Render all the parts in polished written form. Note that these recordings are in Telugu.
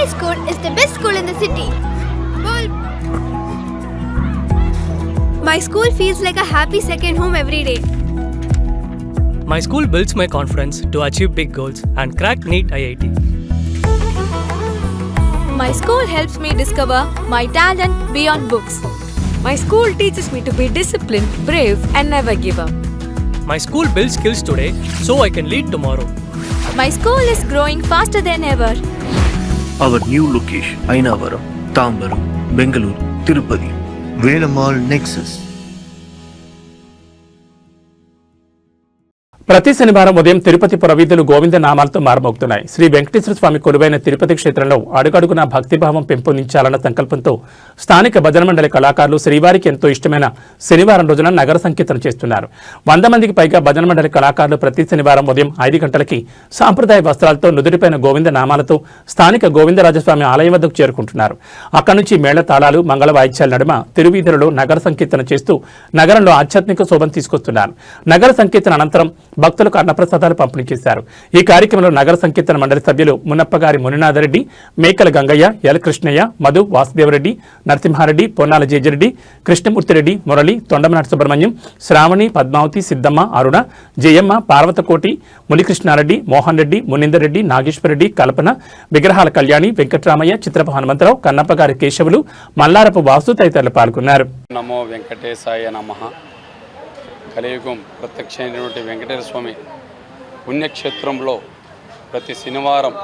My school is the best school in the city. My school feels like a happy second home every day. My school builds my confidence to achieve big goals and crack NEET IIT. My school helps me discover my talent beyond books. My school teaches me to be disciplined, brave, and never give up. My school builds skills today so I can lead tomorrow. My school is growing faster than ever. Our new location, Ainavaram, Tambaram, Bengaluru, Tirupati, Velamal Nexus. ప్రతి శనివారం ఉదయం తిరుపతి పురవీధులు గోవింద నామాలతో మారుమోగుతున్నాయి. శ్రీ వెంకటేశ్వర స్వామి కొలువైన తిరుపతి క్షేత్రంలో అడుగడుగునా భక్తిభావం పెంపొందించాలన్న సంకల్పంతో స్థానిక భజన మండలి కళాకారులు శ్రీవారికి ఎంతో ఇష్టమైన శనివారం రోజున నగర సంకీర్తన చేస్తున్నారు. 100 మందికి పైగా భజన మండలి కళాకారులు ప్రతి శనివారం ఉదయం 5 గంటలకి సాంప్రదాయ వస్త్రాలతో నుదుటిపైన గోవింద నామాలతో స్థానిక గోవిందరాజస్వామి ఆలయం వద్దకు చేరుకుంటున్నారు. అక్కడి నుంచి మేళ తాళాలు మంగళ వాయిద్యాల నడుమ తిరువీధులలో నగర సంకీర్తన చేస్తూ నగరంలో ఆధ్యాత్మిక శోభను తీసుకొస్తున్నారు. నగర సంకీర్తన అనంతరం భక్తులకు అన్నప్రసాదాలు పంపిణీ చేశారు. ఈ కార్యక్రమంలో నగర సంకీర్తన మండలి సభ్యులు మునప్పగారి మునినాథరెడ్డి, మేకల గంగయ్య, ఎల్ కృష్ణయ్య, మధు వాసుదేవరెడ్డి, నరసింహారెడ్డి, పొన్నాల జేజిరెడ్డి, కృష్ణమూర్తిరెడ్డి, మురళి, తొండమనాటి సుబ్రహ్మణ్యం, శ్రావణి, పద్మావతి, సిద్దమ్మ, అరుణ, జయమ్మ, పార్వతకోటి, మునికృష్ణారెడ్డి, మోహన్ రెడ్డి, మునీందర్ రెడ్డి, నాగేశ్వరరెడ్డి, కల్పన, విగ్రహాల కళ్యాణి, వెంకట్రామయ్య, చిత్రప హనుమంతరావు, కన్నప్పగారి కేశవులు, మల్లారపు వాసు తదితరులు పాల్గొన్నారు. నమో వెంకటేశాయ నమః. కలియుగం ప్రత్యక్షమైనటువంటి వెంకటేశ్వర స్వామి పుణ్యక్షేత్రంలో ప్రతి శనివారం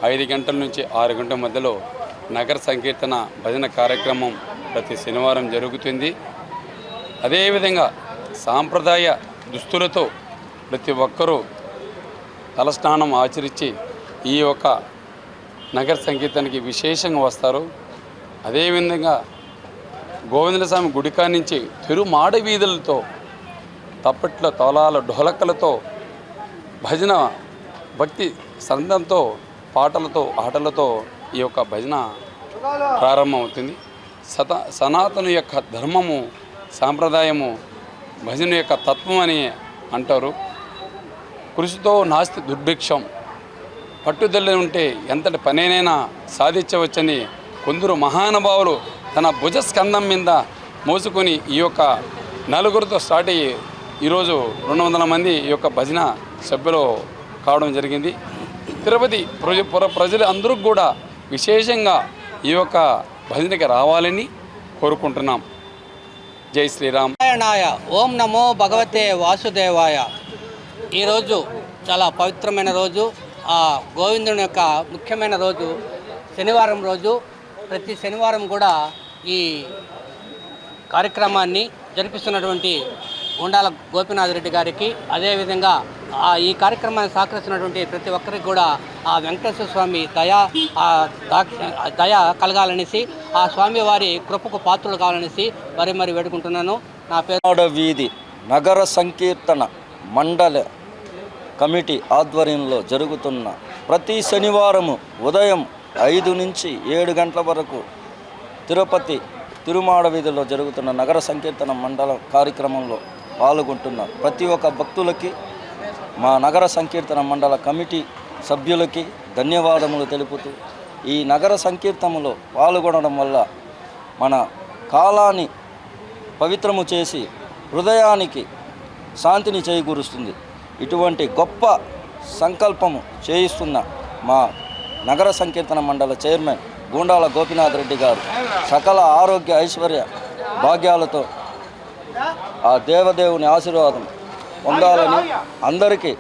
5 గంటల నుంచి 6 గంటల మధ్యలో నగర సంకీర్తన భజన కార్యక్రమం ప్రతి శనివారం జరుగుతుంది. అదేవిధంగా సాంప్రదాయ దుస్తులతో ప్రతి ఒక్కరూ తలస్నానం ఆచరించి ఈ యొక్క నగర సంకీర్తనకి విశేషంగా వస్తారు. అదేవిధంగా గోవిందస్వామి గుడికా నుంచి తిరుమాడ వీధులతో తప్పట్లో తోలాల ఢోలక్కలతో భజన భక్తి సందంతో పాటలతో ఆటలతో ఈ యొక్క భజన ప్రారంభమవుతుంది. సనాతన యొక్క ధర్మము సాంప్రదాయము భజన యొక్క తత్వం అని అంటారు. కృషితో నాస్తి దుర్భిక్షం, పట్టుదల ఉంటే ఎంతటి పనేనైనా సాధించవచ్చని కొందరు మహానుభావులు తన భుజస్కంధం మీద మోసుకొని ఈ యొక్క నలుగురితో స్టార్ట్ అయ్యి ఈరోజు 200 మంది ఈ యొక్క భజన సభ్యులు కావడం జరిగింది. తిరుపతి ప్రజలు అందరూ కూడా విశేషంగా ఈ యొక్క భజనకి రావాలని కోరుకుంటున్నాం. జై శ్రీరామ్. ఓం నమో భగవతే వాసుదేవాయ. ఈరోజు చాలా పవిత్రమైన రోజు, ఆ గోవిందుని యొక్క ముఖ్యమైన రోజు శనివారం రోజు. ప్రతి శనివారం కూడా ఈ కార్యక్రమాన్ని జరిపిస్తున్నటువంటి గుండాల గోపీనాథ్ రెడ్డి గారికి, అదేవిధంగా ఈ కార్యక్రమాన్ని సహకరిస్తున్నటువంటి ప్రతి ఒక్కరికి కూడా ఆ వెంకటేశ్వర స్వామి దయ కలగాలనేసి, ఆ స్వామి వారి కృపకు పాత్రలు కావాలనేసి మరి వేడుకుంటున్నాను. నా పేరు వీధి నగర సంకీర్తన మండలి కమిటీ ఆధ్వర్యంలో జరుగుతున్న ప్రతి శనివారము ఉదయం 5 నుంచి 7 గంటల వరకు తిరుపతి తిరుమాడ వీధిలో జరుగుతున్న నగర సంకీర్తన మండల కార్యక్రమంలో పాల్గొంటున్న ప్రతి ఒక్క భక్తులకి, మా నగర సంకీర్తన మండల కమిటీ సభ్యులకి ధన్యవాదములు తెలుపుతూ, ఈ నగర సంకీర్తనలో పాల్గొనడం వల్ల మన కాలాన్ని పవిత్రము చేసి హృదయానికి శాంతిని చేకూరుస్తుంది. ఇటువంటి గొప్ప సంకల్పము చేయిస్తున్న మా నగర సంకీర్తన మండల చైర్మన్ గుండాల గోపీనాథ్ రెడ్డి గారు సకల ఆరోగ్య ఐశ్వర్య భాగ్యాలతో ఆ దేవదేవుని ఆశీర్వాదం పొందాలని, మా అందరికీ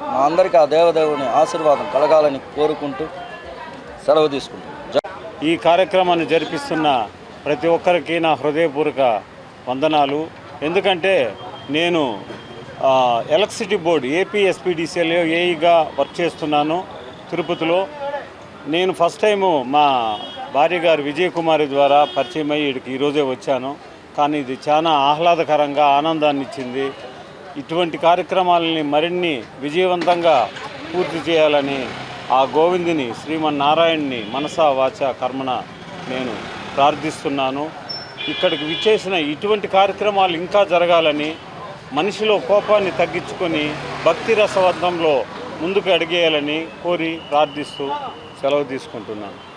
ఆ దేవదేవుని ఆశీర్వాదం కలగాలని కోరుకుంటూ సెలవు తీసుకుంటాం. ఈ కార్యక్రమాన్ని జరిపిస్తున్న ప్రతి ఒక్కరికి నా హృదయపూర్వక వందనాలు. ఎందుకంటే నేను ఎలక్ట్రిసిటీ బోర్డు ఏపీఎస్పీడీసీలో ఏఈగా వర్క్ చేస్తున్నాను తిరుపతిలో. నేను ఫస్ట్ టైము మా భార్య గారు విజయకుమారి ద్వారా పరిచయం అయ్యి ఇక్కడికి ఈరోజే వచ్చాను. కానీ ఇది చాలా ఆహ్లాదకరంగా ఆనందాన్ని ఇచ్చింది. ఇటువంటి కార్యక్రమాలని మరిన్ని విజయవంతంగా పూర్తి చేయాలని ఆ గోవిందుని శ్రీమన్నారాయణని మనసా వాచ కర్మణ నేను ప్రార్థిస్తున్నాను. ఇక్కడికి విచ్చేసిన ఇటువంటి కార్యక్రమాలు ఇంకా జరగాలని, మనిషిలో కోపాన్ని తగ్గించుకొని భక్తి రసవంతంలో ముందుకు అడిగేయాలని కోరి ప్రార్థిస్తూ సెలవు తీసుకుంటున్నాను.